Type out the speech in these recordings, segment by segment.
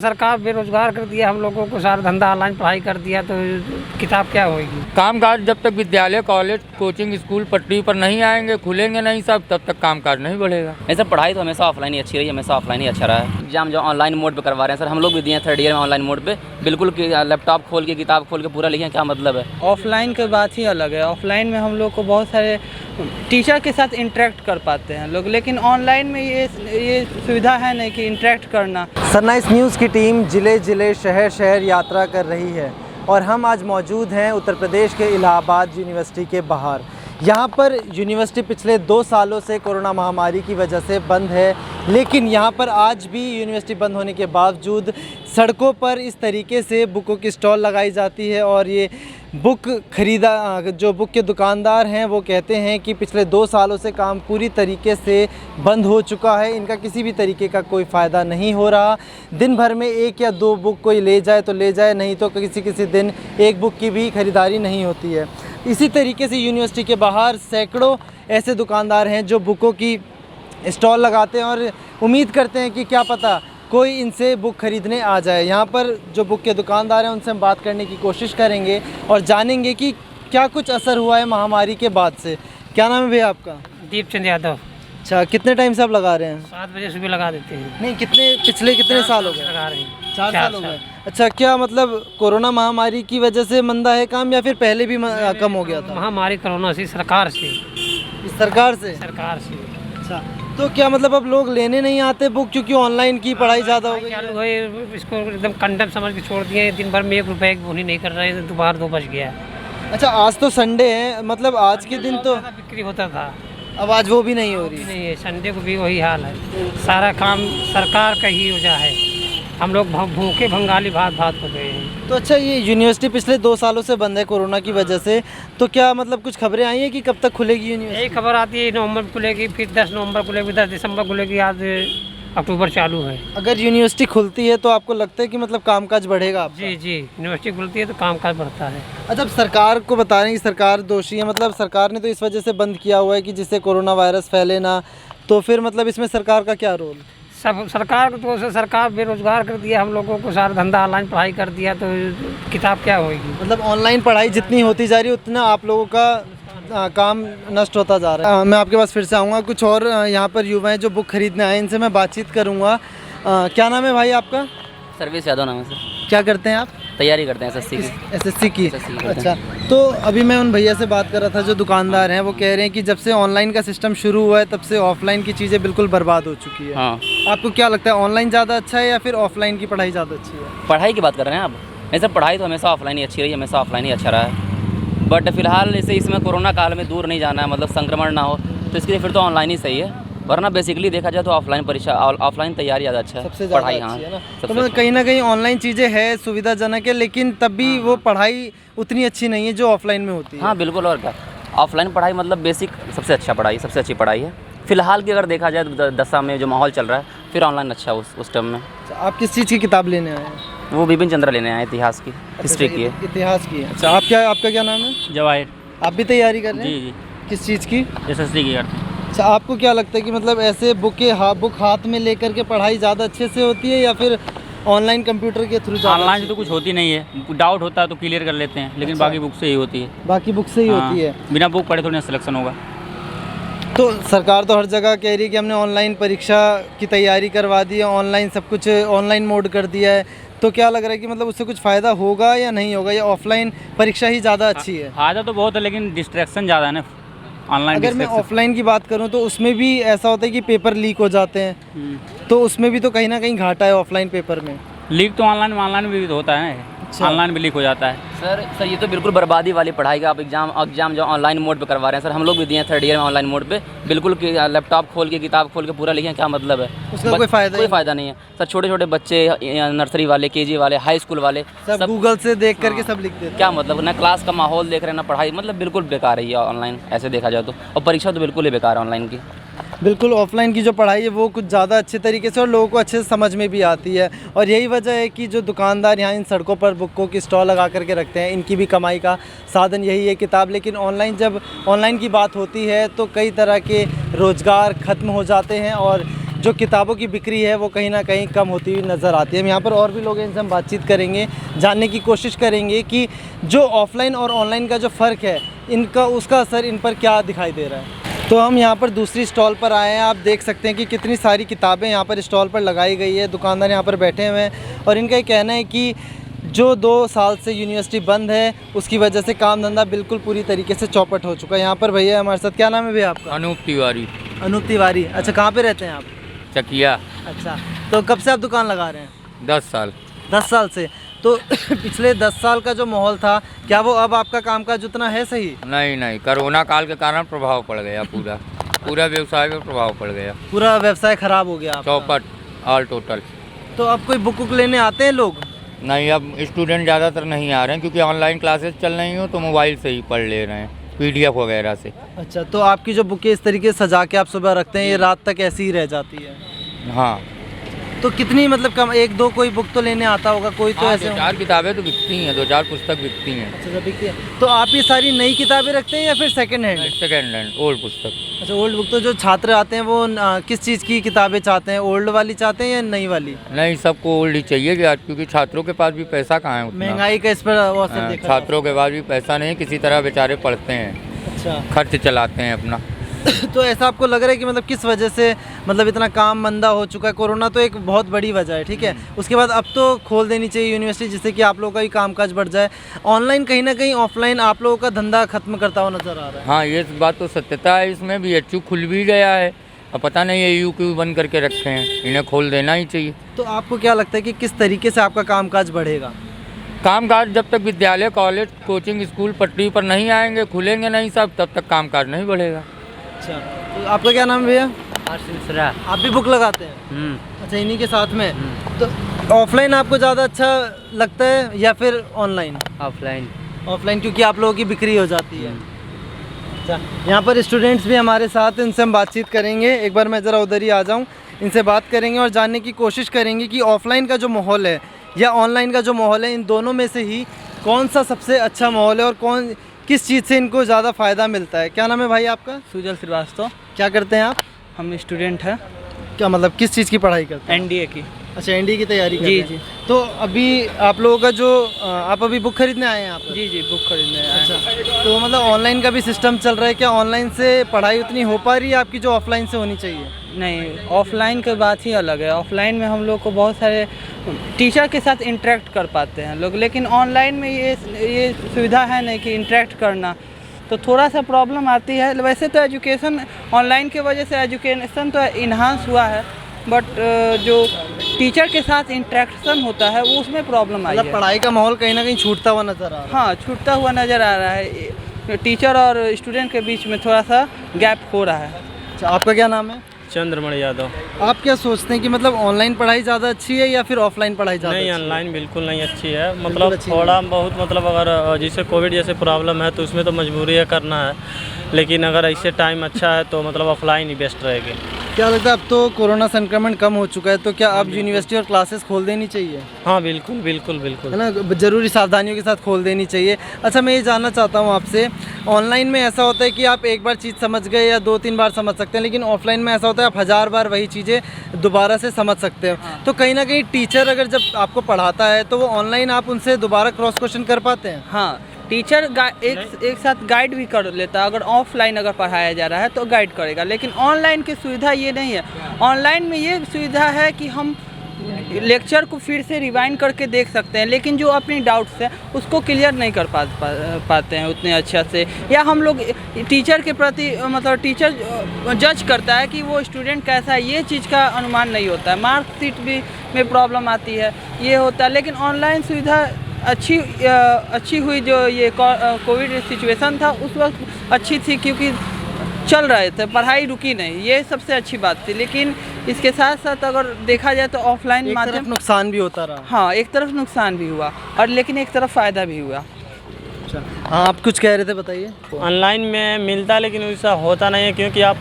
सरकार बेरोजगार कर दिया हम लोगों को, सारा धंधा ऑनलाइन पढ़ाई कर दिया, तो किताब क्या होगी। कामकाज जब तक विद्यालय कॉलेज कोचिंग स्कूल पटरी पर नहीं आएंगे, खुलेंगे नहीं सब, तब तक कामकाज नहीं बढ़ेगा। ऐसे पढ़ाई तो हमेशा ऑफलाइन ही अच्छी रही, हमेशा ऑफलाइन ही अच्छा रहा है। एग्जाम जो ऑनलाइन मोड पे करवा रहे हैं सर, हम लोग भी दिए हैं 3rd ईयर में ऑनलाइन मोड पे, बिल्कुल लैपटॉप खोल के किताब खोल के पूरा लिखे, क्या मतलब है। ऑफलाइन की बात ही अलग है। ऑफलाइन में हम लोग को बहुत सारे टीचर के साथ इंटरेक्ट कर पाते हैं लोग, लेकिन ऑनलाइन में ये सुविधा है नहीं कि इंटरेक्ट करना। सनराइज न्यूज़ की टीम जिले जिले शहर शहर यात्रा कर रही है और हम आज मौजूद हैं उत्तर प्रदेश के इलाहाबाद यूनिवर्सिटी के बाहर। यहाँ पर यूनिवर्सिटी पिछले 2 सालों से कोरोना महामारी की वजह से बंद है, लेकिन यहाँ पर आज भी यूनिवर्सिटी बंद होने के बावजूद सड़कों पर इस तरीके से बुकों की स्टॉल लगाई जाती है और ये बुक जो बुक के दुकानदार हैं वो कहते हैं कि पिछले 2 सालों से काम पूरी तरीके से बंद हो चुका है, इनका किसी भी तरीके का कोई फ़ायदा नहीं हो रहा। दिन भर में 1 या 2 बुक कोई ले जाए तो ले जाए, नहीं तो किसी दिन 1 बुक की भी ख़रीदारी नहीं होती है। इसी तरीके से यूनिवर्सिटी के बाहर सैकड़ों ऐसे दुकानदार हैं जो बुकों की स्टॉल लगाते हैं और उम्मीद करते हैं कि क्या पता कोई इनसे बुक ख़रीदने आ जाए। यहाँ पर जो बुक के दुकानदार हैं उनसे हम बात करने की कोशिश करेंगे और जानेंगे कि क्या कुछ असर हुआ है महामारी के बाद से। क्या नाम है भैया आपका? दीपचंद यादव। अच्छा, कितने टाइम से आप लगा रहे हैं? 7 बजे सुबह लगा देते हैं। नहीं, पिछले कितने साल हो गए? लगा रहे हैं 4 साल हो गए। अच्छा, क्या मतलब कोरोना महामारी की वजह से मंदा है काम या फिर पहले भी कम हो गया था? महामारी कोरोना से, सरकार से। सरकार से? अच्छा, तो क्या मतलब अब लोग लेने नहीं आते बुक क्योंकि ऑनलाइन की पढ़ाई ज़्यादा हो गई? चालू है, इसको एकदम कंडम समझ के छोड़ दिए। दिन भर में 1 रुपये की बोनी नहीं कर रहे हैं, दोपहर 2 बज गया। अच्छा, आज तो संडे है, मतलब आज के दिन तो बिक्री होता था, अब आज वो भी नहीं हो रही? नहीं है, संडे को भी वही हाल है। सारा काम सरकार का ही वजह है, हम लोग भूखे भंगाली भात हो गए हैं। तो अच्छा, ये यूनिवर्सिटी पिछले 2 सालों से बंद है कोरोना की वजह से, तो क्या मतलब कुछ खबरें आई हैं कि कब तक खुलेगी यूनिवर्सिटी? यही खबर आती है नवंबर में खुलेगी, फिर 10 नवंबर खुलेगी, 10 दिसंबर खुलेगी, आज अक्टूबर चालू है। अगर यूनिवर्सिटी खुलती है तो आपको लगता है कि मतलब कामकाज बढ़ेगा आपका? जी, यूनिवर्सिटी खुलती है तो कामकाज बढ़ता है। अच्छा, सरकार को बता रहे हैं कि सरकार दोषी है, मतलब सरकार ने तो इस वजह से बंद किया हुआ है कि जिससे कोरोना वायरस फैले ना, तो फिर मतलब इसमें सरकार का क्या रोल? सब सरकार को तो सरकार बेरोजगार कर दिया हम लोगों को, सारा धंधा ऑनलाइन पढ़ाई कर दिया, तो किताब क्या होगी। मतलब ऑनलाइन पढ़ाई जितनी होती जा रही है उतना आप लोगों का काम नष्ट होता जा रहा है। मैं आपके पास फिर से आऊँगा, कुछ और यहाँ पर युवा हैं जो बुक खरीदने आए, इनसे मैं बातचीत करूँगा। क्या नाम है भाई आपका? सर्विस यादव नाम है सर। क्या करते हैं आप? तैयारी करते हैं एसएससी की। एसएससी की? अच्छा, तो अभी मैं उन भैया से बात कर रहा था जो दुकानदार हैं, वो कह रहे हैं कि जब से ऑनलाइन का सिस्टम शुरू हुआ है तब से ऑफलाइन की चीज़ें बिल्कुल बर्बाद हो चुकी है। हाँ, आपको क्या लगता है, ऑनलाइन ज़्यादा अच्छा है या फिर ऑफलाइन की पढ़ाई ज़्यादा अच्छी है? पढ़ाई की बात कर रहे हैं आप? ऐसे पढ़ाई तो हमेशा ऑफलाइन ही अच्छी रही, हमेशा ऑफलाइन ही अच्छा रहा है। बट फिलहाल जैसे इसमें कोरोना काल में दूर नहीं जाना है, मतलब संक्रमण ना हो, तो इसके लिए फिर तो ऑनलाइन ही सही है, वरना बेसिकली देखा जाए तो ऑफलाइन परीक्षा ऑफलाइन तैयारी ज़्यादा अच्छा है, सबसे ज़्यादा पढ़ाई। अच्छी हाँ, है ना? सबसे तो मतलब कहीं ना कहीं ऑनलाइन चीज़ें है सुविधाजनक है, लेकिन तब भी वो पढ़ाई उतनी अच्छी नहीं है जो ऑफलाइन में होती है। हाँ बिल्कुल, और क्या, ऑफलाइन पढ़ाई मतलब बेसिक सबसे अच्छा पढ़ाई, सबसे अच्छी पढ़ाई है फिलहाल की। अगर देखा जाए तो दशा में जो माहौल चल रहा है, फिर ऑनलाइन अच्छा उस टाइम में। आप किस चीज़ की किताब लेने आए हैं? वो बिपिन चंद्र लेने आए, इतिहास की, हिस्ट्री की है। इतिहास की है। अच्छा, आपका क्या नाम है? जवाहिर। आप भी तैयारी कर रहे हैं? जी। किस चीज़ की? एसएससी की करते हैं। अच्छा, आपको क्या लगता है कि मतलब ऐसे बुक हाथ में लेकर के पढ़ाई ज़्यादा अच्छे से होती है या फिर ऑनलाइन कंप्यूटर के थ्रू? ऑनलाइन से तो कुछ होती नहीं है, डाउट होता है तो क्लियर कर लेते हैं, लेकिन अच्छा। बाकी बुक से ही होती है। बाकी बुक से ही होती है? बिना बुक पढ़े थोड़ी ना सिलेक्शन होगा। तो सरकार तो हर जगह कह रही है कि हमने ऑनलाइन परीक्षा की तैयारी करवा दी है, ऑनलाइन सब कुछ ऑनलाइन मोड कर दिया है, तो क्या लग रहा है कि मतलब उससे कुछ फ़ायदा होगा या नहीं होगा, या ऑफलाइन परीक्षा ही ज़्यादा अच्छी है? फ़ायदा तो बहुत है, लेकिन डिस्ट्रैक्शन ज़्यादा है ना ऑनलाइन। अगर मैं ऑफलाइन की बात करूं तो उसमें भी ऐसा होता है कि पेपर लीक हो जाते हैं, तो उसमें भी तो कहीं ना कहीं घाटा है ऑफलाइन पेपर में। लीक तो ऑनलाइन भी होता है, ऑनलाइन भी लीक हो जाता है। सर ये तो बिल्कुल बर्बादी वाली पढ़ाई का आप एग्जाम जो ऑनलाइन मोड पे करवा रहे हैं सर, हम लोग भी दिए हैं 3rd ईयर में ऑनलाइन मोड पे, बिल्कुल लैपटॉप खोल के किताब खोल के पूरा लिखे, क्या मतलब है। उसका कोई फ़ायदा नहीं है सर। छोटे छोटे बच्चे, नर्सरी वाले, केजी वाले, हाई स्कूल वाले, सब गूगल से देख करके सब लिखते हैं। क्या मतलब, ना क्लास का माहौल देख रहे हैं ना पढ़ाई, मतलब बिल्कुल बेकार है ये ऑनलाइन ऐसे देखा जाए तो। और परीक्षा तो बिल्कुल ही बेकार है ऑनलाइन की। बिल्कुल, ऑफलाइन की जो पढ़ाई है वो कुछ ज़्यादा अच्छे तरीके से और लोगों को अच्छे से समझ में भी आती है, और यही वजह है कि जो दुकानदार यहाँ इन सड़कों पर बुकों की स्टॉल लगा करके रखते हैं, इनकी भी कमाई का साधन यही है किताब। लेकिन जब ऑनलाइन की बात होती है तो कई तरह के रोज़गार ख़त्म हो जाते हैं और जो किताबों की बिक्री है वो कहीं ना कहीं कम होती हुई नज़र आती है। हम यहाँ पर और भी लोग हैं, इनसे हम बातचीत करेंगे, जानने की कोशिश करेंगे कि जो ऑफ़लाइन और ऑनलाइन का जो फ़र्क है इनका उसका असर इन पर क्या दिखाई दे रहा है। तो हम यहाँ पर दूसरी स्टॉल पर आए हैं। आप देख सकते हैं कि कितनी सारी किताबें यहाँ पर स्टॉल पर लगाई गई है। दुकानदार यहाँ पर बैठे हुए हैं और इनका ये कहना है कि जो 2 साल से यूनिवर्सिटी बंद है उसकी वजह से काम धंधा बिल्कुल पूरी तरीके से चौपट हो चुका है। यहाँ पर भैया हमारे साथ, क्या नाम है भैया आपका? अनूप तिवारी। अनूप तिवारी। अच्छा, कहाँ पे रहते हैं आप? चकिया। अच्छा, तो कब से आप दुकान लगा रहे हैं? 10 साल। 10 साल से। तो पिछले 10 साल का जो माहौल था, क्या वो अब आपका कामकाज उतना है सही? नहीं, कोरोना काल के कारण प्रभाव पड़ गया, पूरा व्यवसाय पे प्रभाव पड़ गया, पूरा व्यवसाय खराब हो गया आपका। चौपट ऑल टोटल। तो अब कोई बुक वुक लेने आते हैं लोग? नहीं, अब स्टूडेंट ज़्यादातर नहीं आ रहे हैं क्योंकि ऑनलाइन क्लासेस चल रही हो तो मोबाइल से ही पढ़ ले रहे हैं, PDF वगैरह से। अच्छा, तो आपकी जो बुकें इस तरीके से सजा के आप सुबह रखते हैं, ये रात तक ऐसी ही रह जाती है? हाँ। तो कितनी मतलब कम, 1-2 कोई बुक तो लेने आता होगा कोई तो? ऐसे 2-4 किताबें तो बिकती हैं, 2-4 पुस्तक बिकती हैं। अच्छा, सब बिकती है। तो आप ये सारी नई किताबें रखते हैं या फिर second hand? Second hand old पुस्तक। अच्छा, ओल्ड बुक। तो जो छात्र आते हैं वो किस चीज़ की किताबें चाहते हैं, ओल्ड वाली चाहते हैं या नई वाली? नहीं, सबको ओल्ड ही चाहिए यार, क्योंकि छात्रों के पास भी पैसा कहाँ है उतना। महंगाई का इस पर वो असर देखा छात्रों के पास भी पैसा नहीं, किसी तरह बेचारे पढ़ते हैं, अच्छा। खर्च चलाते हैं अपना। तो ऐसा आपको लग रहा है कि मतलब किस वजह से मतलब इतना काम मंदा हो चुका है? कोरोना तो एक बहुत बड़ी वजह है, ठीक है, उसके बाद अब तो खोल देनी चाहिए यूनिवर्सिटी जिससे कि आप लोगों का भी कामकाज बढ़ जाए। ऑनलाइन कहीं ना कहीं ऑफलाइन आप लोगों का धंधा खत्म करता हुआ नजर आ रहा है। हाँ, ये बात तो सत्यता है, इसमें भी HU खुल भी गया है, अब पता नहीं AU क्यों बंद करके रखे हैं, इन्हें खोल देना ही चाहिए। तो आपको क्या लगता है कि किस तरीके से आपका कामकाज बढ़ेगा? कामकाज जब तक विद्यालय, कॉलेज, कोचिंग, स्कूल पटरी पर नहीं आएंगे, खुलेंगे नहीं सब, तब तक कामकाज नहीं बढ़ेगा। अच्छा, तो आपका क्या नाम है भैया? सिलसिला। आप भी बुक लगाते हैं? अच्छा, इन्हीं के साथ में। तो ऑफलाइन आपको ज़्यादा अच्छा लगता है या फिर ऑनलाइन? ऑफलाइन। ऑफलाइन, क्योंकि आप लोगों की बिक्री हो जाती है। अच्छा, यहाँ पर स्टूडेंट्स भी हमारे साथ हैं, इनसे हम बातचीत करेंगे। एक बार मैं ज़रा उधर ही आ जाऊँ, इनसे बात करेंगे और जानने की कोशिश करेंगे कि ऑफलाइन का जो माहौल है या ऑनलाइन का जो माहौल है, इन दोनों में से ही कौन सा सबसे अच्छा माहौल है और किस चीज़ से इनको ज़्यादा फ़ायदा मिलता है। क्या नाम है भाई आपका? सुजल श्रीवास्तव। क्या करते हैं आप? हम स्टूडेंट हैं। क्या मतलब किस चीज़ की पढ़ाई करते हैं? NDA की। अच्छा, NDA की तैयारी कर जी, रहे हैं। जी। तो अभी आप लोगों का जो आप अभी बुक खरीदने आए हैं यहाँ पर? जी, बुक खरीदने आए हैं। अच्छा, तो मतलब ऑनलाइन का भी सिस्टम चल रहा है क्या? ऑनलाइन से पढ़ाई उतनी हो पा रही है आपकी जो ऑफलाइन से होनी चाहिए? नहीं, ऑफलाइन की बात ही अलग है। ऑफलाइन में हम लोग को बहुत सारे टीचर के साथ इंटरेक्ट कर पाते हैं लोग, लेकिन ऑनलाइन में ये सुविधा है नहीं कि इंटरेक्ट करना, तो थोड़ा सा प्रॉब्लम आती है। वैसे तो एजुकेशन ऑनलाइन की वजह से एजुकेशन तो इन्हांस हुआ है, बट जो टीचर के साथ इंटरेक्शन होता है वो उसमें प्रॉब्लम आई मतलब है। पढ़ाई का माहौल कहीं ना कहीं छूटता हुआ नजर आ रहा है। हाँ, छूटता हुआ नज़र आ रहा है। टीचर और स्टूडेंट के बीच में थोड़ा सा गैप हो रहा है। अच्छा, आपका क्या नाम है? चंद्रमण यादव। आप क्या सोचते हैं कि मतलब ऑनलाइन पढ़ाई ज़्यादा अच्छी है या फिर ऑफलाइन पढ़ाई ज़्यादा नहीं, अच्छी है? ऑनलाइन बिल्कुल नहीं अच्छी है। बिल्कुल मतलब अच्छी थोड़ा बहुत, मतलब अगर जैसे कोविड जैसे प्रॉब्लम है तो उसमें तो मजबूरी है करना है, लेकिन अगर ऐसे टाइम अच्छा है तो मतलब ऑफलाइन ही बेस्ट रहेगी। क्या लगता है अब तो कोरोना संक्रमण कम हो चुका है, तो क्या अब यूनिवर्सिटी और क्लासेस खोल देनी चाहिए? हाँ, बिल्कुल बिल्कुल बिल्कुल। है ना, ज़रूरी सावधानियों के साथ खोल देनी चाहिए। अच्छा, मैं ये जानना चाहता हूँ आपसे, ऑनलाइन में ऐसा होता है कि आप एक बार चीज़ समझ गए या 2-3 बार समझ सकते हैं, लेकिन ऑफलाइन में ऐसा होता है आप 1000 बार वही चीज़ें दोबारा से समझ सकते हो। हाँ। तो कहीं ना कहीं टीचर अगर जब आपको पढ़ाता है तो वो ऑनलाइन आप उनसे दोबारा क्रॉस क्वेश्चन कर पाते हैं? हाँ, टीचर एक साथ गाइड भी कर लेता है। अगर ऑफलाइन अगर पढ़ाया जा रहा है तो गाइड करेगा, लेकिन ऑनलाइन की सुविधा ये नहीं है। ऑनलाइन में ये सुविधा है कि हम लेक्चर को फिर से रिवाइंड करके देख सकते हैं, लेकिन जो अपनी डाउट्स हैं उसको क्लियर नहीं कर पाते हैं उतने अच्छा से, या हम लोग टीचर के प्रति मतलब टीचर जज करता है कि वो स्टूडेंट कैसा है, ये चीज़ का अनुमान नहीं होता है। मार्कशीट भी में प्रॉब्लम आती है, ये होता है। लेकिन ऑनलाइन सुविधा अच्छी हुई, जो ये कोविड सिचुएशन था उस वक्त अच्छी थी क्योंकि चल रहे थे, पढ़ाई रुकी नहीं, ये सबसे अच्छी बात थी। लेकिन इसके साथ साथ अगर देखा जाए तो ऑफलाइन माध्यम नुकसान भी होता रहा। हाँ, एक तरफ नुकसान भी हुआ और लेकिन एक तरफ फ़ायदा भी हुआ। अच्छा, हाँ, आप कुछ कह रहे थे, बताइए। ऑनलाइन में मिलता है लेकिन वैसा होता नहीं है, क्योंकि आप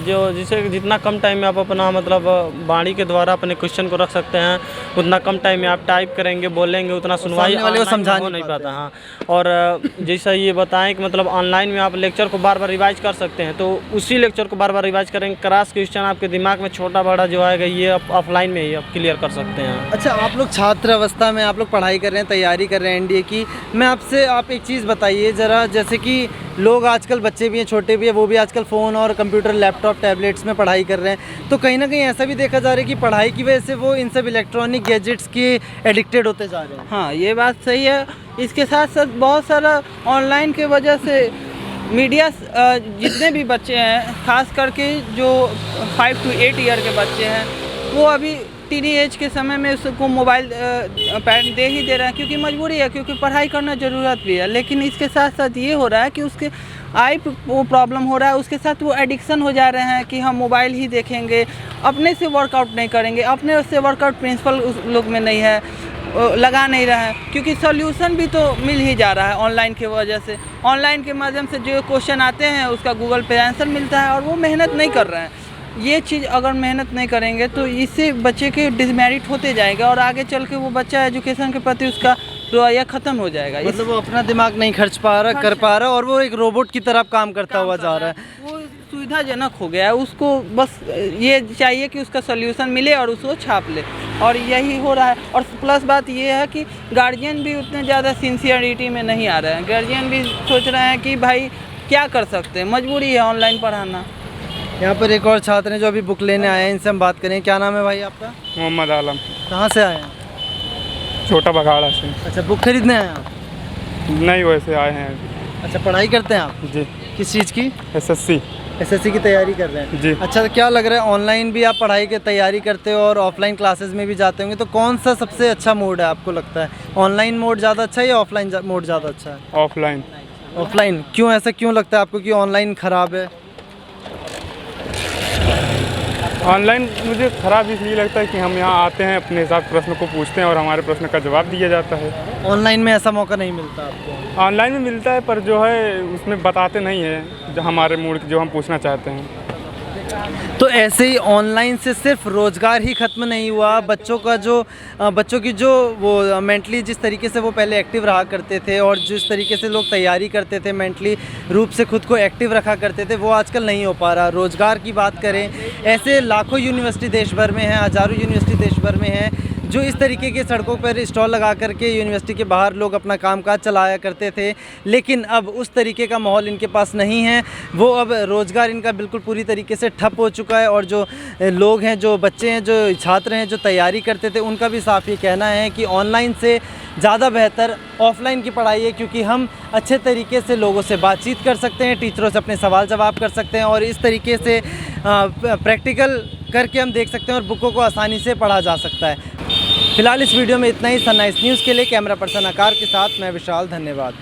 जो जिसे जितना कम टाइम में आप अपना मतलब वाणी के द्वारा अपने क्वेश्चन को रख सकते हैं, उतना कम टाइम में आप टाइप करेंगे, बोलेंगे, उतना सुनवाई सामने वाले को ऑनलाइन समझा हो नहीं नहीं पाता। हाँ, और जैसा ये बताएं कि मतलब ऑनलाइन में आप लेक्चर को बार बार रिवाइज कर सकते हैं, तो उसी लेक्चर को बार बार रिवाइज करेंगे, क्रॉस क्वेश्चन आपके दिमाग में छोटा बड़ा जो आएगा ये आप ऑफलाइन में ही आप क्लियर कर सकते हैं। अच्छा, आप लोग छात्र अवस्था में आप लोग पढ़ाई कर रहे हैं, तैयारी कर रहे हैं एनडीए की। मैं आपसे आप एक चीज़ बताइए ज़रा, जैसे कि लोग आजकल, बच्चे भी हैं, छोटे भी हैं, वो भी आजकल फ़ोन और कंप्यूटर, लैपटॉप, टैबलेट्स में पढ़ाई कर रहे हैं, तो कहीं ना कहीं ऐसा भी देखा जा रहा है कि पढ़ाई की वजह से वो इन सब इलेक्ट्रॉनिक गैजेट्स के एडिक्टेड होते जा रहे हैं। हाँ, ये बात सही है। इसके साथ साथ बहुत सारा ऑनलाइन के वजह से मीडिया जितने भी बच्चे हैं, खास करके जो 5 to 8 ईयर के बच्चे हैं, वो अभी टीनी एज के समय में उसको मोबाइल पेरेंट दे ही दे रहे हैं, क्योंकि मजबूरी है, क्योंकि पढ़ाई करना ज़रूरत भी है। लेकिन इसके साथ साथ ये हो रहा है कि उसके आई वो प्रॉब्लम हो रहा है, उसके साथ वो एडिक्शन हो जा रहे हैं कि हम मोबाइल ही देखेंगे, अपने से वर्कआउट नहीं करेंगे, अपने से वर्कआउट प्रिंसिपल उस लोग में नहीं है, लगा नहीं रहा है, क्योंकि सॉल्यूशन भी तो मिल ही जा रहा है ऑनलाइन की वजह से। ऑनलाइन के माध्यम से जो क्वेश्चन आते हैं उसका गूगल पे आंसर मिलता है, और वो मेहनत नहीं कर रहे हैं। ये चीज़ अगर मेहनत नहीं करेंगे तो इससे बच्चे के डिसमेरिट होते जाएगा, और आगे चल के वो बच्चा एजुकेशन के प्रति उसका रवैया ख़त्म हो जाएगा। मतलब वो अपना दिमाग नहीं खर्च पा रहा, कर पा रहा, और वो एक रोबोट की तरह काम करता हुआ जा रहा है। वो सुविधाजनक हो गया है, उसको बस ये चाहिए कि उसका सॉल्यूशन मिले और उसको छाप ले, और यही हो रहा है। और प्लस बात ये है कि गार्जियन भी उतने ज़्यादा सिंसियरिटी में नहीं आ रहे हैं। गार्जियन भी सोच रहे हैं कि भाई क्या कर सकते हैं, मजबूरी है ऑनलाइन पढ़ाना। यहाँ पर एक और छात्र हैं जो अभी बुक लेने आए हैं, इनसे हम बात करें। क्या नाम है भाई आपका? मोहम्मद आलम, कहाँ से आए हैं? छोटा बघाड़ा से। अच्छा, बुक खरीदने आए हैं आप? नहीं, वैसे आए हैं। अच्छा, पढ़ाई करते हैं आप? जी। किस चीज़ की? एसएससी की तैयारी कर रहे हैं? जी। अच्छा, क्या लग रहा है, ऑनलाइन भी आप पढ़ाई की तैयारी करते हो और ऑफलाइन क्लासेस में भी जाते होंगे, तो कौन सा सबसे अच्छा मोड है आपको लगता है? ऑनलाइन मोड ज़्यादा अच्छा है या ऑफलाइन मोड ज़्यादा अच्छा है? ऑफलाइन। ऑफलाइन क्यों, ऐसा क्यों लगता है आपको कि ऑनलाइन ख़राब है? ऑनलाइन मुझे ख़राब इसलिए लगता है कि हम यहाँ आते हैं, अपने हिसाब प्रश्न को पूछते हैं और हमारे प्रश्न का जवाब दिया जाता है। ऑनलाइन में ऐसा मौका नहीं मिलता आपको? ऑनलाइन में मिलता है, पर जो है उसमें बताते नहीं है जो हमारे मूड जो हम पूछना चाहते हैं। तो ऐसे ही ऑनलाइन से सिर्फ रोज़गार ही ख़त्म नहीं हुआ, बच्चों की जो वो मेंटली जिस तरीके से वो पहले एक्टिव रहा करते थे और जिस तरीके से लोग तैयारी करते थे, मेंटली रूप से खुद को एक्टिव रखा करते थे, वो आजकल नहीं हो पा रहा। रोज़गार की बात करें, ऐसे लाखों यूनिवर्सिटी देश भर में हैं, हज़ारों यूनिवर्सिटी देश भर में हैं, जो इस तरीके के सड़कों पर स्टॉल लगा करके यूनिवर्सिटी के बाहर लोग अपना कामकाज चलाया करते थे। लेकिन अब उस तरीके का माहौल इनके पास नहीं है। वो अब रोज़गार इनका बिल्कुल पूरी तरीके से ठप हो चुका है, और जो लोग हैं, जो बच्चे हैं, जो छात्र हैं, जो तैयारी करते थे, उनका भी साफ ये कहना है कि ऑनलाइन से ज़्यादा बेहतर ऑफ़लाइन की पढ़ाई है, क्योंकि हम अच्छे तरीके से लोगों से बातचीत कर सकते हैं, टीचरों से अपने सवाल जवाब कर सकते हैं, और इस तरीके से प्रैक्टिकल करके हम देख सकते हैं और बुकों को आसानी से पढ़ा जा सकता है। फिलहाल इस वीडियो में इतना ही। सनराइज़ न्यूज़ के लिए कैमरा पर्सन आकार के साथ मैं विशाल, धन्यवाद।